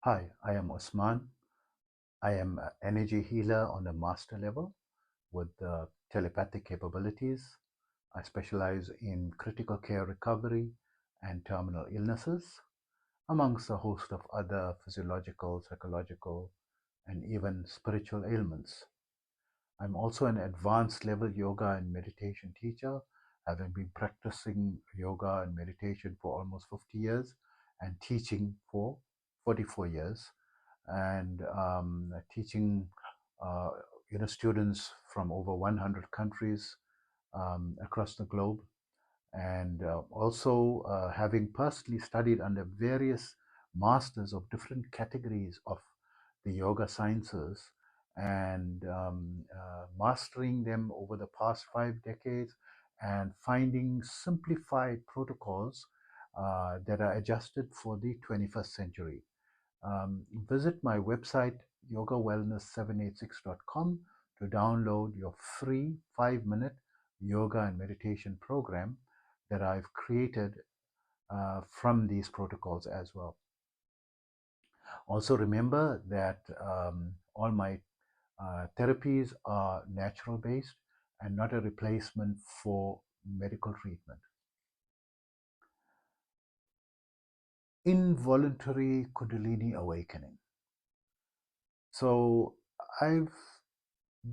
Hi, I am Osman. I am an energy healer on a master level with telepathic capabilities. I specialize in critical care recovery and terminal illnesses, amongst a host of other physiological, psychological, and even spiritual ailments. I'm also an advanced level yoga and meditation teacher, having been practicing yoga and meditation for almost 50 years and teaching for 44 years, and teaching uh, students from over 100 countries across the globe, and also having personally studied under various masters of different categories of the yoga sciences, and mastering them over the past 5 decades, and finding simplified protocols that are adjusted for the 21st century. Visit my website yogawellness786.com to download your free 5-minute yoga and meditation program that I've created from these protocols as well. Also, remember that all my therapies are natural based and not a replacement for medical treatment. Involuntary kundalini awakening. So I've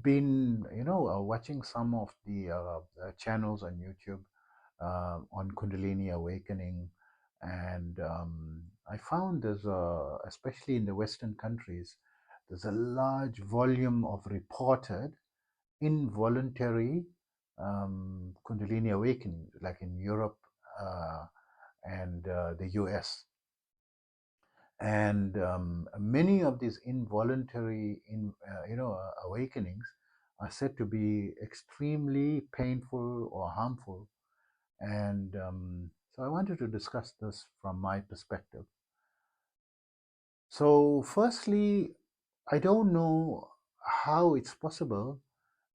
been, watching some of the channels on YouTube on Kundalini awakening, and I found especially in the Western countries, there's a large volume of reported involuntary Kundalini awakening, like in Europe and the US. And many of these involuntary awakenings are said to be extremely painful or harmful, and so I wanted to discuss this from my perspective. So firstly, I don't know how it's possible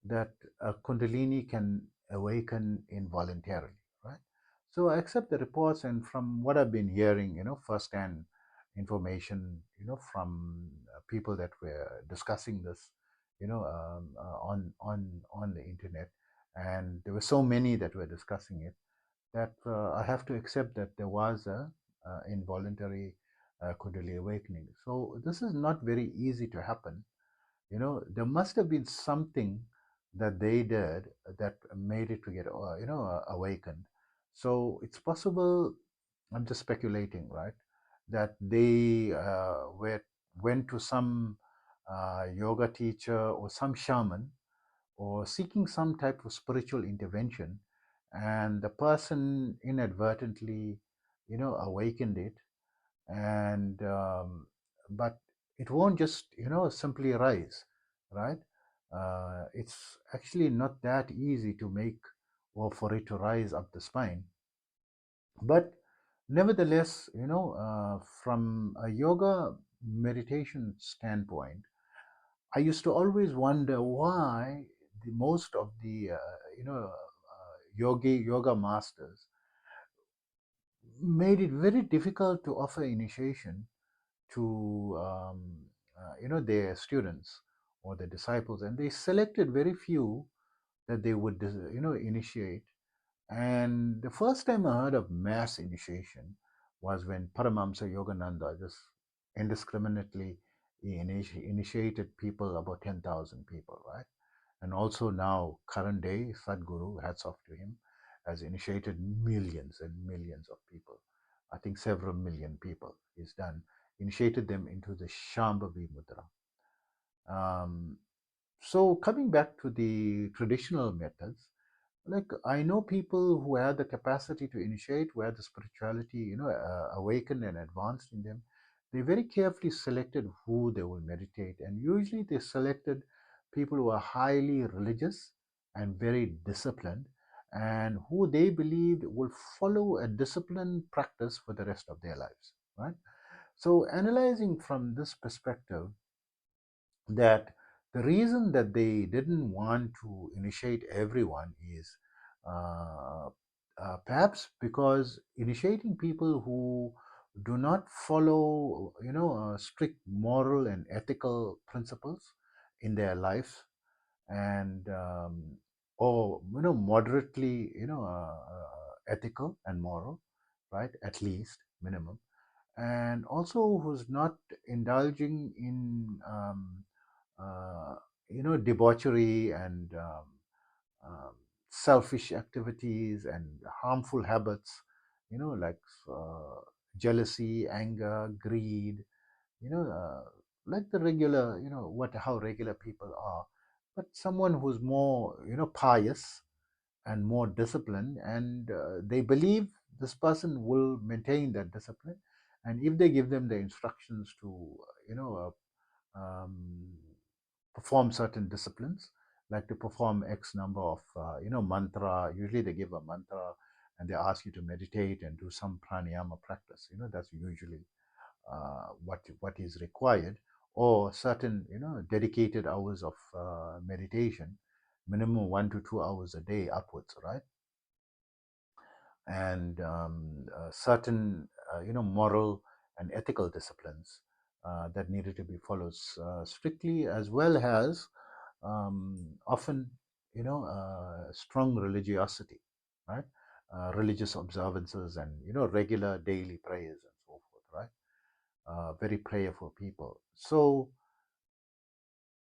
that a kundalini can awaken involuntarily, right? So I accept the reports, and from what I've been hearing, firsthand information, from people that were discussing this, on the internet, and there were so many that were discussing it that I have to accept that there was a involuntary kundalini awakening. So this is not very easy to happen. There must have been something that they did that made it to get awakened. So it's possible, I'm just speculating, right, that they went to some yoga teacher or some shaman, or seeking some type of spiritual intervention, and the person inadvertently awakened it, and but it won't just simply rise, right? It's actually not that easy to make, or for it to rise up the spine. But nevertheless, from a yoga meditation standpoint, I used to always wonder why the most of the yoga masters made it very difficult to offer initiation to their students or their disciples, and they selected very few that they would initiate. And the first time I heard of mass initiation was when Paramahamsa Yogananda just indiscriminately initiated people, about 10,000 people, right? And also now, current day, Sadhguru, hats off to him, has initiated millions and millions of people. I think several million people he's done, initiated them into the Shambhavi Mudra. So coming back to the traditional methods, like I know people who had the capacity to initiate, where the spirituality awakened and advanced in them. They very carefully selected who they will meditate, and usually they selected people who are highly religious and very disciplined, and who they believed will follow a disciplined practice for the rest of their lives, right? So analyzing from this perspective, that the reason that they didn't want to initiate everyone is uh, perhaps because initiating people who do not follow strict moral and ethical principles in their lives, and or moderately ethical and moral, right, at least minimum, and also who's not indulging in debauchery and selfish activities and harmful habits, like uh, jealousy, anger, greed, like the regular, how regular people are, but someone who's more, pious and more disciplined, and they believe this person will maintain that discipline, and if they give them the instructions to, um, perform certain disciplines, like to perform X number of, mantra. Usually they give a mantra and they ask you to meditate and do some pranayama practice. That's usually what is required, or certain, dedicated hours of meditation, minimum 1 to 2 hours a day upwards, right? And certain, moral and ethical disciplines that needed to be followed strictly, as well as often, strong religiosity, right? Religious observances and, regular daily prayers and so forth, right? Very prayerful people. So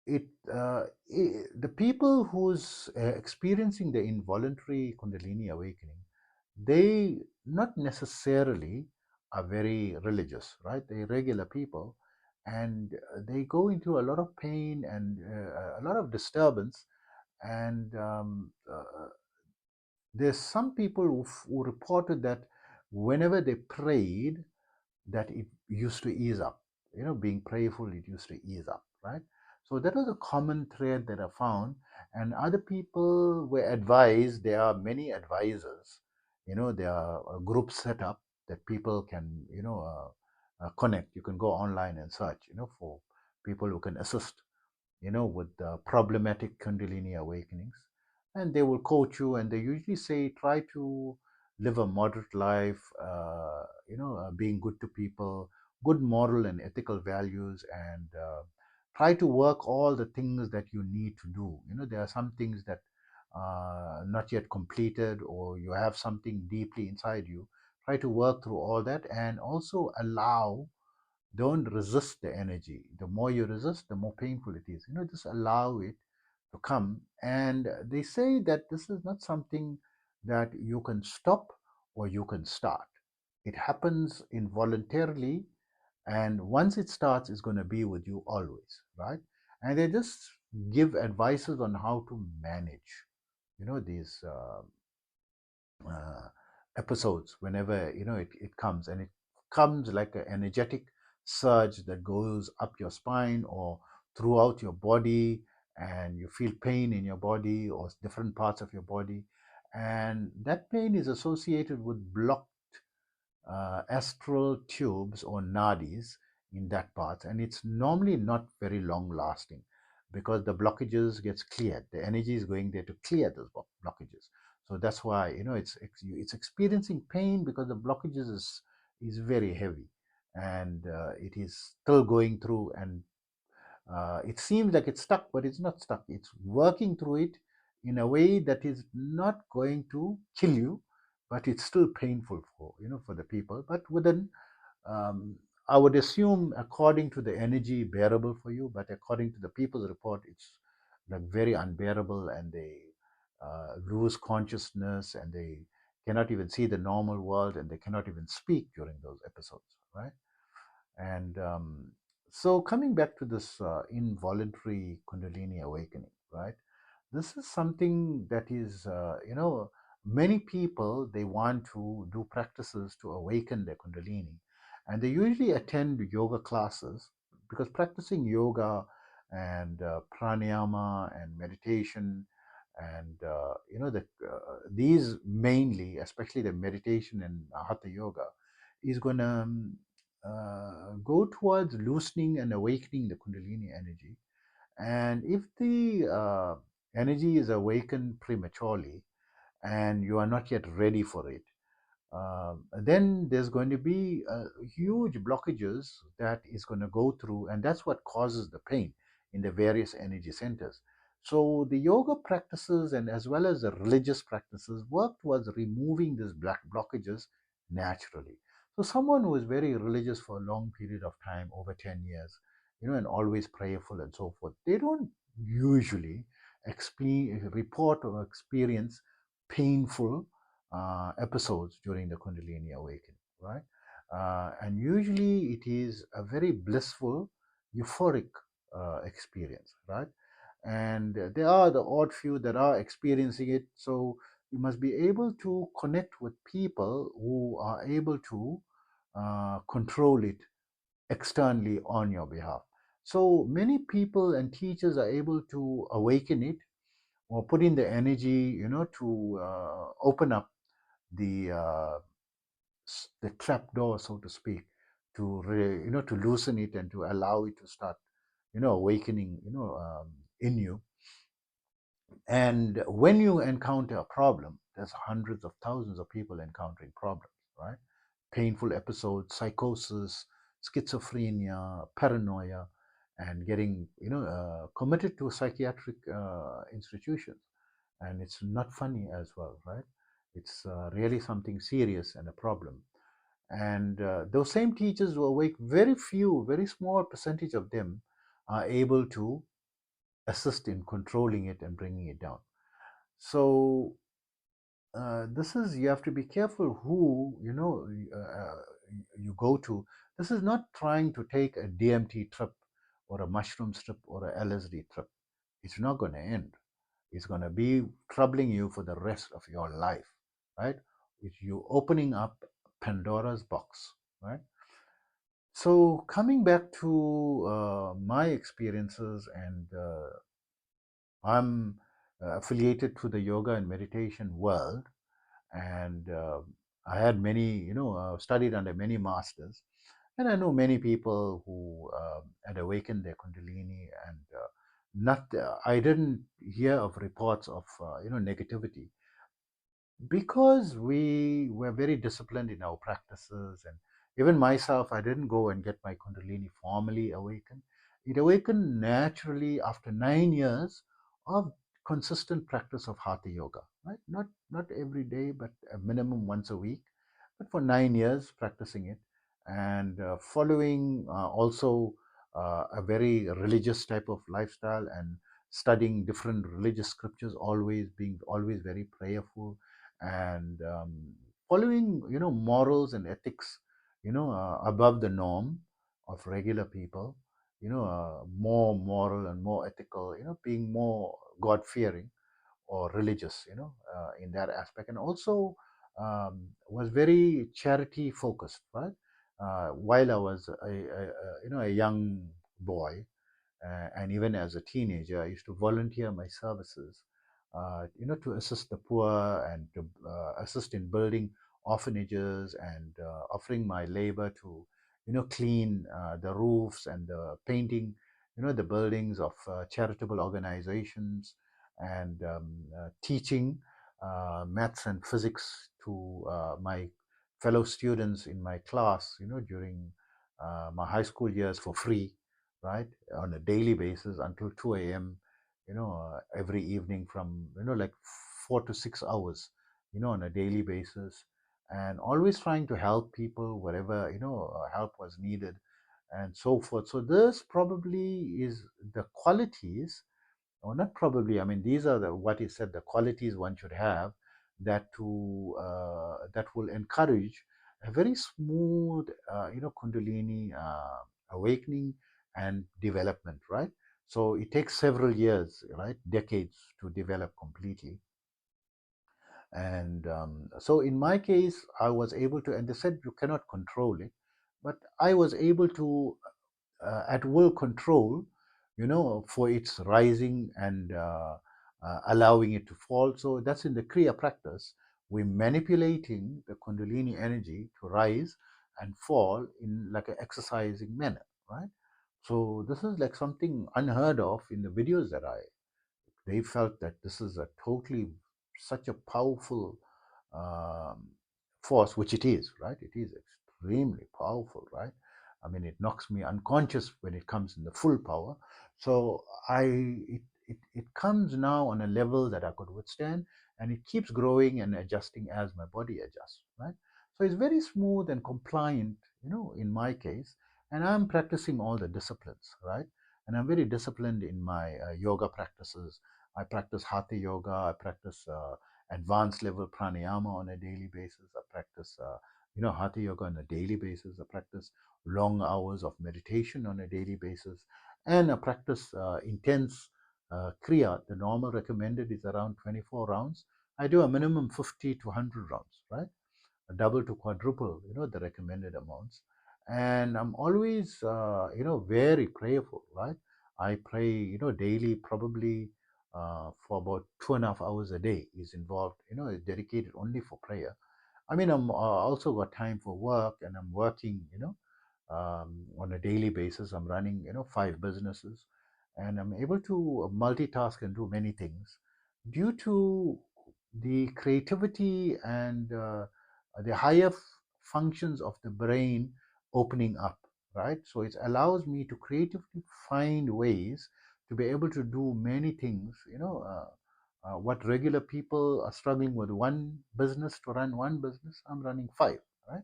it, the people who's experiencing the involuntary Kundalini awakening, they not necessarily are very religious, right? They're regular people, and they go into a lot of pain and a lot of disturbance. And there's some people who reported that whenever they prayed, that it used to ease up. Being prayerful, it used to ease up, right? So that was a common thread that I found. And other people were advised, there are many advisors, there are groups set up that people can, connect. You can go online and search, for people who can assist, with the problematic Kundalini awakenings. And they will coach you, and they usually say, try to live a moderate life, being good to people, good moral and ethical values, and try to work all the things that you need to do. There are some things that not yet completed, or you have something deeply inside you. Try to work through all that, and also allow, don't resist the energy. The more you resist, the more painful it is. Just allow it to come. And they say that this is not something that you can stop or you can start. It happens involuntarily, and once it starts, it's going to be with you always, right? And they just give advices on how to manage, these uh, episodes whenever, it comes, and it comes like an energetic surge that goes up your spine or throughout your body, and you feel pain in your body or different parts of your body, and that pain is associated with blocked astral tubes or nadis in that part, and it's normally not very long lasting, because the blockages gets cleared. The energy is going there to clear those blockages. So that's why, it's experiencing pain, because the blockages is very heavy, and it is still going through, and it seems like it's stuck, but it's not stuck. It's working through it in a way that is not going to kill you, but it's still painful for, for the people. But within, um, I would assume, according to the energy, bearable for you, but according to the people's report, it's like very unbearable, and they lose consciousness, and they cannot even see the normal world, and they cannot even speak during those episodes, right? And so, coming back to this involuntary Kundalini awakening, right? This is something that is, many people, they want to do practices to awaken their Kundalini, and they usually attend yoga classes, because practicing yoga and pranayama and meditation, and these mainly, especially the meditation and hatha yoga, is going to go towards loosening and awakening the Kundalini energy. And if the energy is awakened prematurely and you are not yet ready for it, then there's going to be huge blockages that is going to go through, and that's what causes the pain in the various energy centers. So the yoga practices and as well as the religious practices work towards removing these black blockages naturally. So someone who is very religious for a long period of time, over 10 years, and always prayerful and so forth, they don't usually report or experience painful episodes during the Kundalini awakening, right? And usually it is a very blissful, euphoric experience, right? And there are the odd few that are experiencing it. So you must be able to connect with people who are able to control it externally on your behalf. So many people and teachers are able to awaken it or put in the energy, to open up the the trap door, so to speak, to to loosen it and to allow it to start, awakening, in you. And when you encounter a problem, there's hundreds of thousands of people encountering problems, right? Painful episodes, psychosis, schizophrenia, paranoia, and getting, committed to psychiatric institutions. And it's not funny as well, right? It's really something serious and a problem. And those same teachers who awake, very few, very small percentage of them are able to assist in controlling it and bringing it down. So this is, you have to be careful who you go to. This is not trying to take a DMT trip or a mushroom trip or a LSD trip. It's not going to end. It's going to be troubling you for the rest of your life, right? It's you opening up Pandora's box, right? So coming back to my experiences, and I'm affiliated to the yoga and meditation world, and I had many, studied under many masters, and I know many people who had awakened their kundalini, and not I didn't hear of reports of negativity, because we were very disciplined in our practices. And even myself, I didn't go and get my kundalini formally awakened. It awakened naturally after 9 years of consistent practice of hatha yoga, right? Not every day, but a minimum once a week, but for 9 years practicing it, and following also a very religious type of lifestyle, and studying different religious scriptures, always being always very prayerful, and following morals and ethics, above the norm of regular people, more moral and more ethical, being more god fearing or religious, in that aspect. And also was very charity focused, right? While I was a young boy, and even as a teenager, I used to volunteer my services, to assist the poor, and to assist in building orphanages, and offering my labor to, clean the roofs and the painting, the buildings of charitable organizations, and teaching maths and physics to my fellow students in my class, during my high school years for free, right, on a daily basis until 2 a.m., every evening, from, like 4 to 6 hours, on a daily basis, and always trying to help people wherever, help was needed, and so forth. So this probably is the qualities, or not probably, I mean, these are the, what he said, the qualities one should have, that will encourage a very smooth, kundalini awakening and development, right? So it takes several years, right, decades to develop completely. And so in my case, I was able to, and they said you cannot control it, but I was able to at will control, for its rising, and allowing it to fall. So that's in the Kriya practice. We're manipulating the Kundalini energy to rise and fall in like an exercising manner, right? So this is like something unheard of in the videos that they felt that this is a totally such a powerful um, force, which it is, right? It is extremely powerful, right? I mean, it knocks me unconscious when it comes in the full power. So it comes now on a level that I could withstand, and it keeps growing and adjusting as my body adjusts, right? So it's very smooth and compliant, in my case, and I'm practicing all the disciplines, right? And I'm very disciplined in my yoga practices. I practice hatha yoga. I practice advanced level pranayama on a daily basis. I practice, hatha yoga on a daily basis. I practice long hours of meditation on a daily basis, and I practice intense kriya. The normal recommended is around 24 rounds. I do a minimum 50 to 100 rounds, right? Double to quadruple, the recommended amounts. And I'm always, very prayerful, right? I pray, daily, probably for about 2.5 hours a day is involved, is dedicated only for prayer. I mean, I'm also got time for work, and I'm working, on a daily basis. I'm running, 5 businesses, and I'm able to multitask and do many things due to the creativity and the higher functions of the brain opening up, right? So it allows me to creatively find ways to be able to do many things, what regular people are struggling with one business to run one business, I'm running five, right?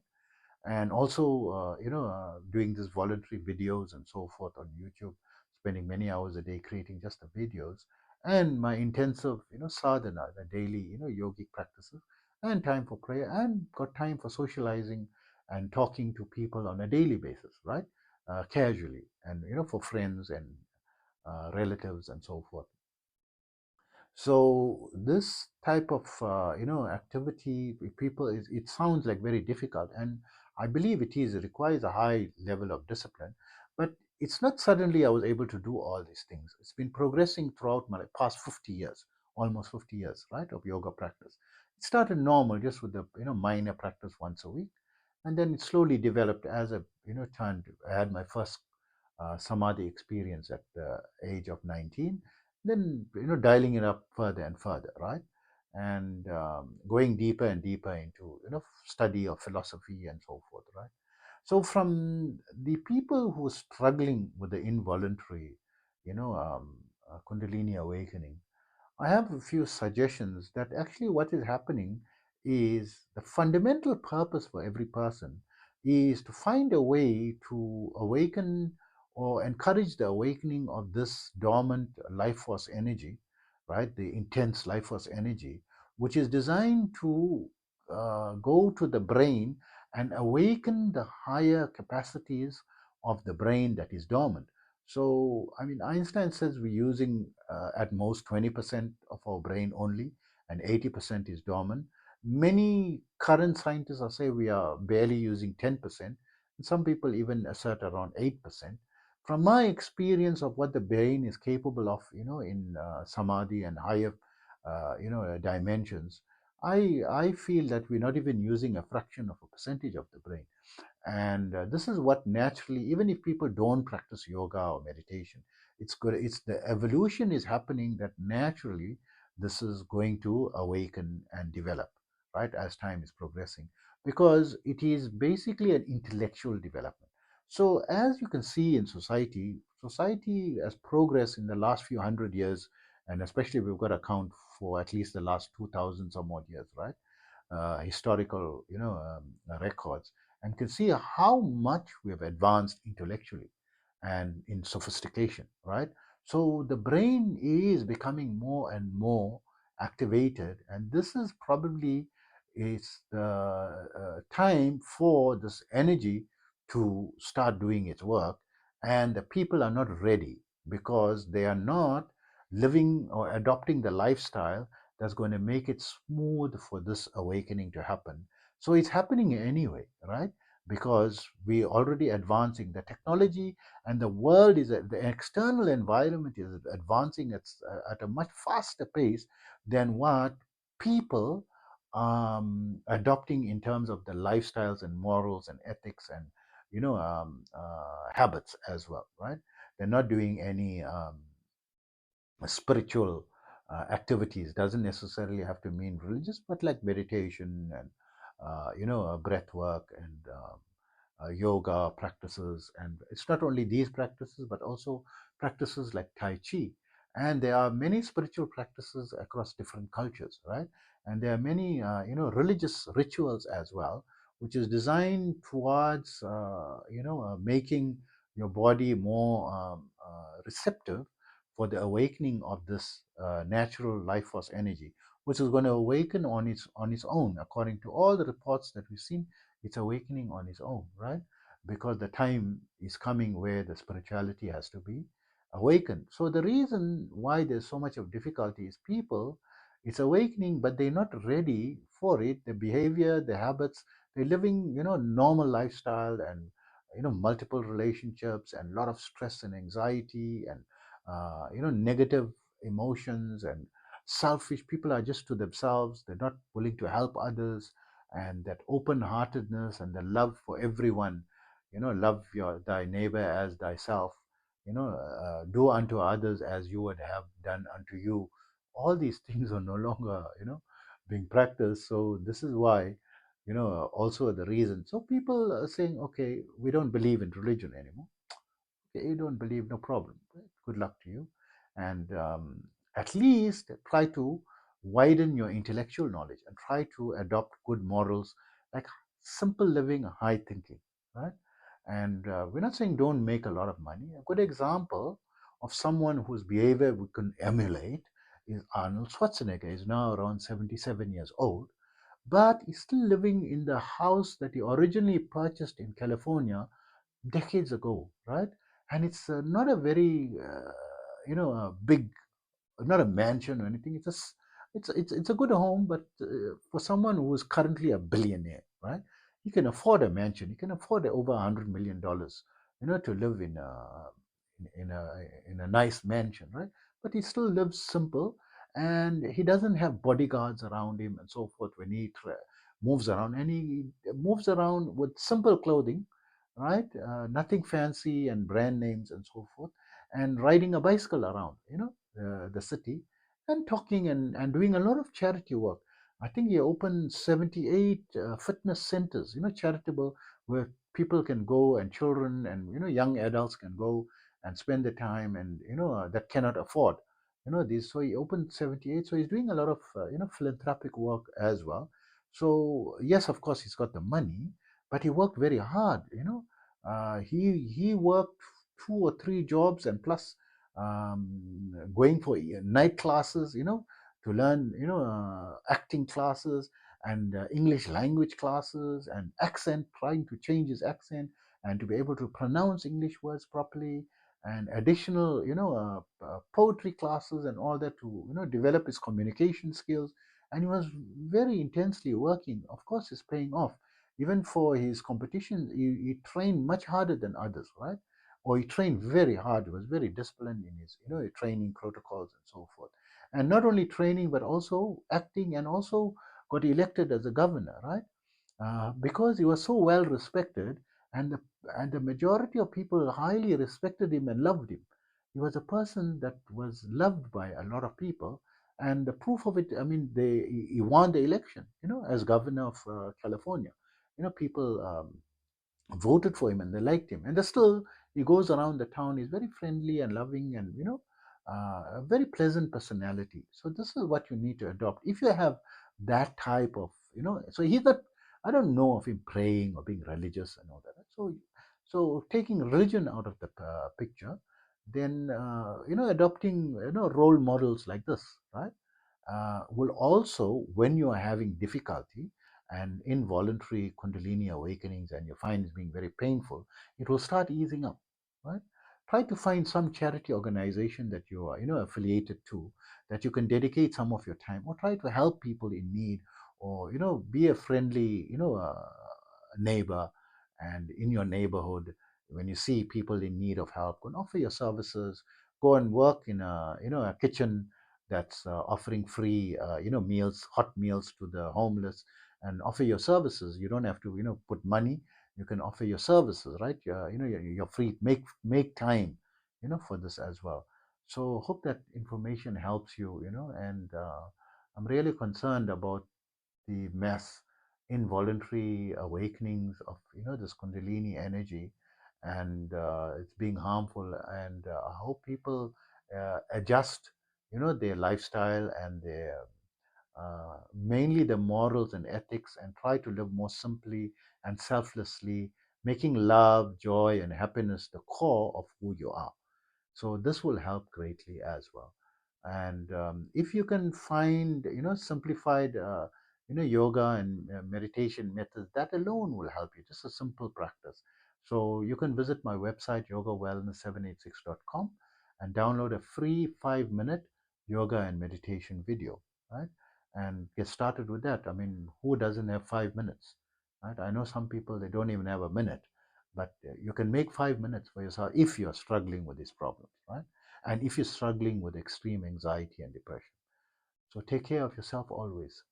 And also doing these voluntary videos and so forth on YouTube, spending many hours a day creating just the videos, and my intensive sadhana, the daily yogic practices, and time for prayer, and got time for socializing and talking to people on a daily basis, right? Casually, and for friends and relatives and so forth. So this type of activity, people, it sounds like very difficult, and I believe it is. It requires a high level of discipline, but it's not suddenly I was able to do all these things. It's been progressing throughout my past 50 years, almost 50 years, right, of yoga practice. It started normal, just with the minor practice once a week, and then it slowly developed as I turned. I had my first Saamadhi experience at the age of 19, then dialing it up further and further, right? And going deeper and deeper into study of philosophy and so forth, right? So from the people who are struggling with the involuntary, kundalini awakening, I have a few suggestions that actually what is happening is the fundamental purpose for every person is to find a way to awaken or encourage the awakening of this dormant life force energy, right? The intense life force energy, which is designed to go to the brain and awaken the higher capacities of the brain that is dormant. So, I mean, Einstein says we're using at most 20% of our brain only, and 80% is dormant. Many current scientists are say we are barely using 10%, and some people even assert around 8%. From my experience of what the brain is capable of, in samadhi and higher, dimensions, I feel that we're not even using a fraction of a percentage of the brain. And this is what naturally, even if people don't practice yoga or meditation, it's good, it's the evolution is happening that naturally this is going to awaken and develop, right, as time is progressing, because it is basically an intellectual development. So as you can see in society has progressed in the last few hundred years, and especially we've got to account for at least the last 2000 some odd years, right? Historical records, and can see how much we have advanced intellectually and in sophistication, right? So the brain is becoming more and more activated, and this is probably is the time for this energy to start doing its work, and the people are not ready because they are not living or adopting the lifestyle that's going to make it smooth for this awakening to happen. So it's happening anyway, right? Because we already advancing the technology, and the world is the external environment is advancing at a much faster pace than what people adopting in terms of the lifestyles and morals and ethics and habits as well, right? They're not doing any spiritual activities. Doesn't necessarily have to mean religious, but like meditation and breath work and yoga practices. And it's not only these practices, but also practices like Tai Chi. And there are many spiritual practices across different cultures, right? And there are many, religious rituals as well, which is designed towards, making your body more receptive for the awakening of this natural life force energy, which is going to awaken on its own, according to all the reports that we've seen. It's awakening on its own, right? Because the time is coming where the spirituality has to be awakened. So the reason why there's so much of difficulty is people, it's awakening, but they're not ready for it. The behavior, the habits, they're living, normal lifestyle, and multiple relationships, and a lot of stress and anxiety, and negative emotions, and selfish. People are just to themselves. They're not willing to help others, and that open heartedness and the love for everyone. Love thy neighbor as thyself. Do unto others as you would have done unto you. All these things are no longer being practiced. So this is why, also the reason. So people are saying, okay, we don't believe in religion anymore. Okay, you don't believe, no problem. Good luck to you. And at least try to widen your intellectual knowledge and try to adopt good morals, like simple living, high thinking, right? And we're not saying don't make a lot of money. A good example of someone whose behavior we can emulate is Arnold Schwarzenegger. He's now around 77 years old, but he's still living in the house that he originally purchased in California decades ago, right? And it's not a very, a big, not a mansion or anything. It's a good home, but for someone who is currently a billionaire, right? He can afford a mansion. He can afford over $100 million, to live in a nice mansion, right? But he still lives simple, and he doesn't have bodyguards around him and so forth when he moves around, and he moves around with simple clothing, right? Nothing fancy and brand names and so forth, and riding a bicycle around, the city, and talking and doing a lot of charity work. I think he opened 78 fitness centers, charitable, where people can go, and children and young adults can go and spend the time, and that cannot afford these. So he opened 78. So he's doing a lot of philanthropic work as well. So yes, of course he's got the money, but he worked very hard. He worked 2 or 3 jobs, and plus going for night classes, to learn, acting classes, and English language classes, and accent, trying to change his accent and to be able to pronounce English words properly, and additional, poetry classes and all that, to develop his communication skills. And he was very intensely working. Of course, it's paying off. Even for his competition, he trained much harder than others, right? Or he trained very hard. He was very disciplined in his, training protocols and so forth. And not only training, but also acting, and also got elected as a governor, right? Because he was so well respected, and the majority of people highly respected him and loved him. He was a person that was loved by a lot of people, and the proof of it, I mean, he won the election, as governor of California. People voted for him, and they liked him, and still he goes around the town. He's very friendly and loving, and a very pleasant personality. So this is what you need to adopt if you have that type of, so he's not, I don't know of him praying or being religious and all that. So taking religion out of the picture, then adopting role models like this, right, will also, when you are having difficulty and involuntary kundalini awakenings, and you find it being very painful, it will start easing up, right? Try to find some charity organization that you are, affiliated to, that you can dedicate some of your time, or try to help people in need, or be a friendly, neighbor, and in your neighborhood, when you see people in need of help, go and offer your services. Go and work in a kitchen that's offering free, meals, hot meals to the homeless, and offer your services. You don't have to, put money. You can offer your services, right? You're free. Make time, for this as well. So hope that information helps you, and I'm really concerned about the mass involuntary awakenings of this kundalini energy, and it's being harmful. And I hope people adjust their lifestyle and their mainly the morals and ethics, and try to live more simply and selflessly, making love, joy, and happiness the core of who you are. So this will help greatly as well. And if you can find simplified yoga and meditation methods, that alone will help you, just a simple practice. So you can visit my website yogawellness786.com and download a free 5-minute yoga and meditation video, right? And get started with that. I mean, who doesn't have 5 minutes, right? I know some people, they don't even have a minute, but you can make 5 minutes for yourself if you're struggling with these problems, right? And if you're struggling with extreme anxiety and depression. So take care of yourself always.